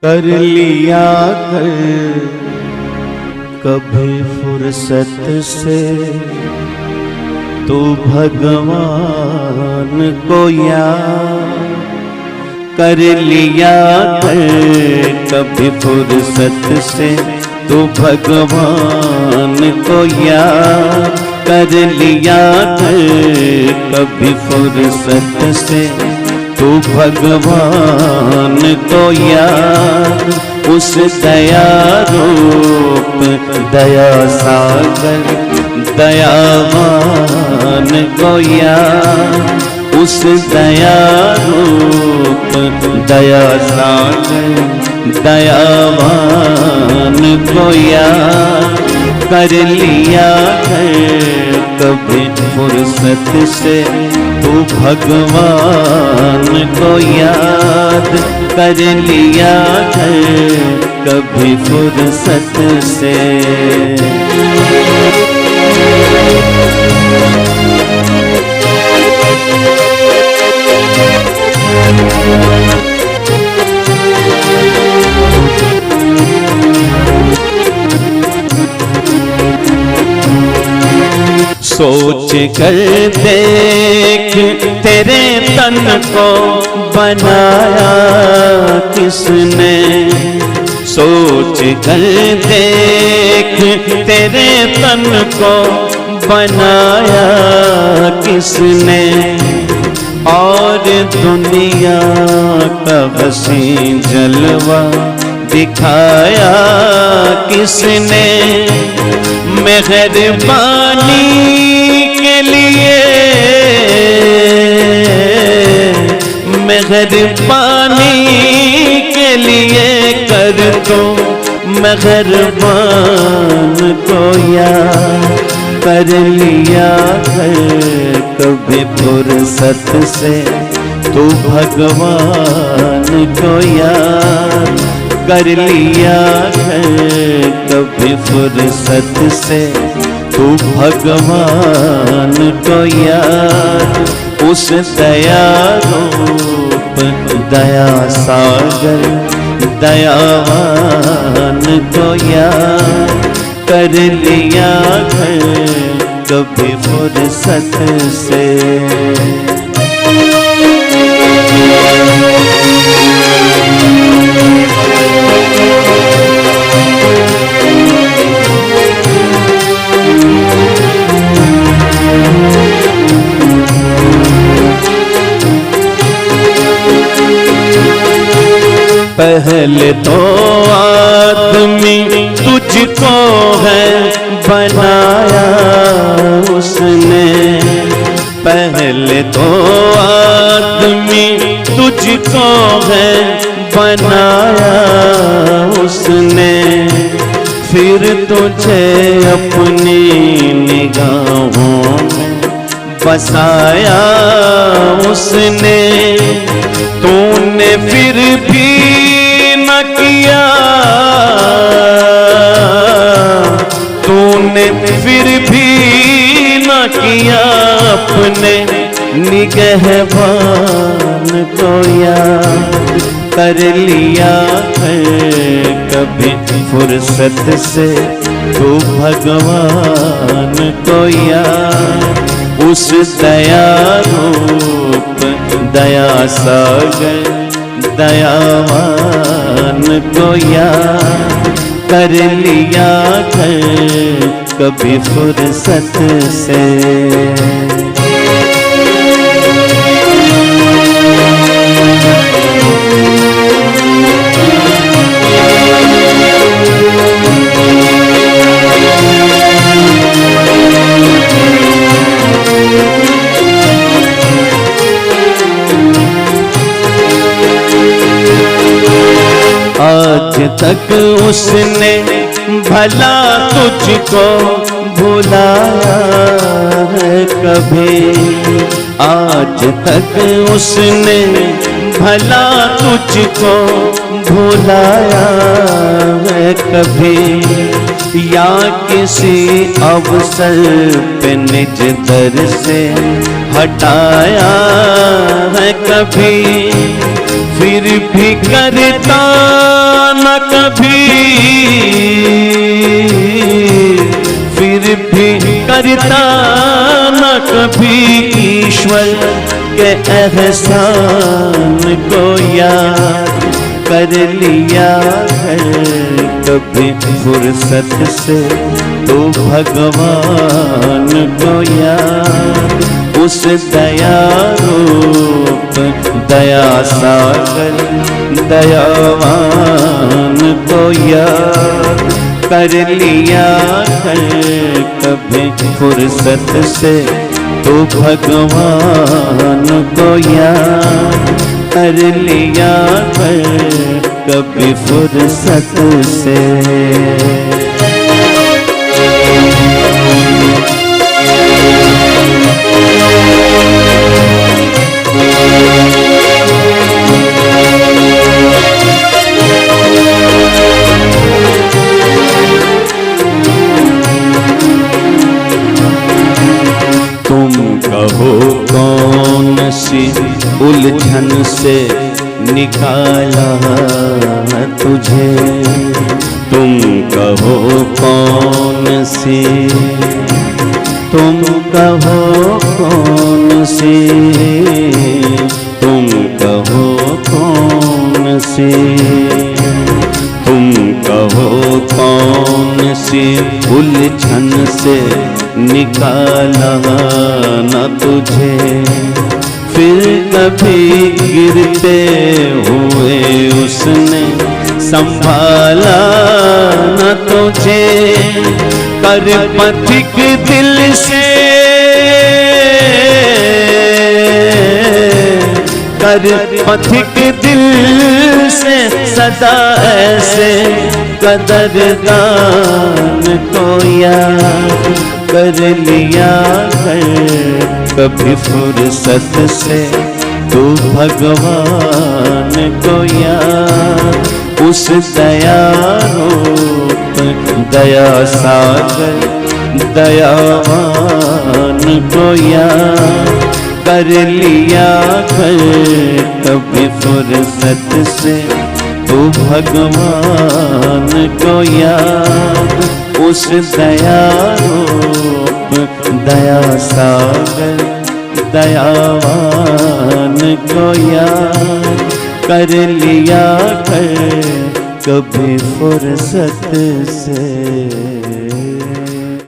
कर लिया कर कभी फुर्सत से तू भगवान को याद। कर लिया कर कभी फुर्सत से तू भगवान को याद। कर लिया कर कभी फुर्सत से तू भगवान को याद। उस दया रूप दया सागर दयावान को याद। उस दया रूप दया सागर दयावान को याद। कर लिया है कभी फुर्सत से तू भगवान को याद। कर लिया है कभी फुर्सत से। सोच कर देख तेरे तन को बनाया किसने। सोच कर देख तेरे तन को बनाया किसने। और दुनिया का हसीं जलवा दिखाया किसने। मेहरबानी के लिए मेहरबानी के लिए कर दो मेहरबान को याद। कर लिया है कभी फुर्सत से तू भगवान को याद। कर लिया है कभी फुर्सत से तू भगवान को याद। उस दया रूप दया सागर दयावान को याद। कर लिया है कभी फुर्सत से। पहले तो आदमी तुझको है बनाया उसने। पहले तो आदमी तुझको है बनाया उसने। फिर तुझे अपनी निगाहों में बसाया उसने। तूने फिर भी न किया, तूने फिर भी न किया अपने निगहबान को याद। कर लिया है कभी फुर्सत से तू भगवान को याद। उस दया रूप दया सागर दयावान को याद। कर लिया है कभी फुर्सत से। आज तक उसने भला तुझको भुलाया है कभी। आज तक उसने भला तुझको भुलाया है कभी। या किसी अवसर पे निज दर से हटाया है कभी। फिर भी करता कभी, फिर भी करता न कभी ईश्वर के एहसान को याद कर लिया है कभी फुर्सत से तो भगवान को याद। उस दया रूप दया सागर दयावान को याद कर लिया है कभी फुर्सत से तो भगवान को याद कर लिया है कभी फुर्सत से। तुम कहो कौन सी उलझन से निकाला तुझे, तुम कहो कौन सी, तुम कहो कौन सी, तुम कहो कौन सी, तुम कहो कौन सी उलझन से निकाला न तुझे, फिर कभी गिरते हुए उसने संभाला न तुझे। कर पथिक दिल से, कर पथिक दिल से सदा ऐसे कदरदान को याद कर लिया है कभी फुर्सत से तो भगवान को याद। उस दया रूप दया सागर दयावान को याद कर लिया है कभी फुर्सत से तो भगवान को याद। उस दया रूप दया सागर दयावान को याद कर लिया है कभी फुर्सत से।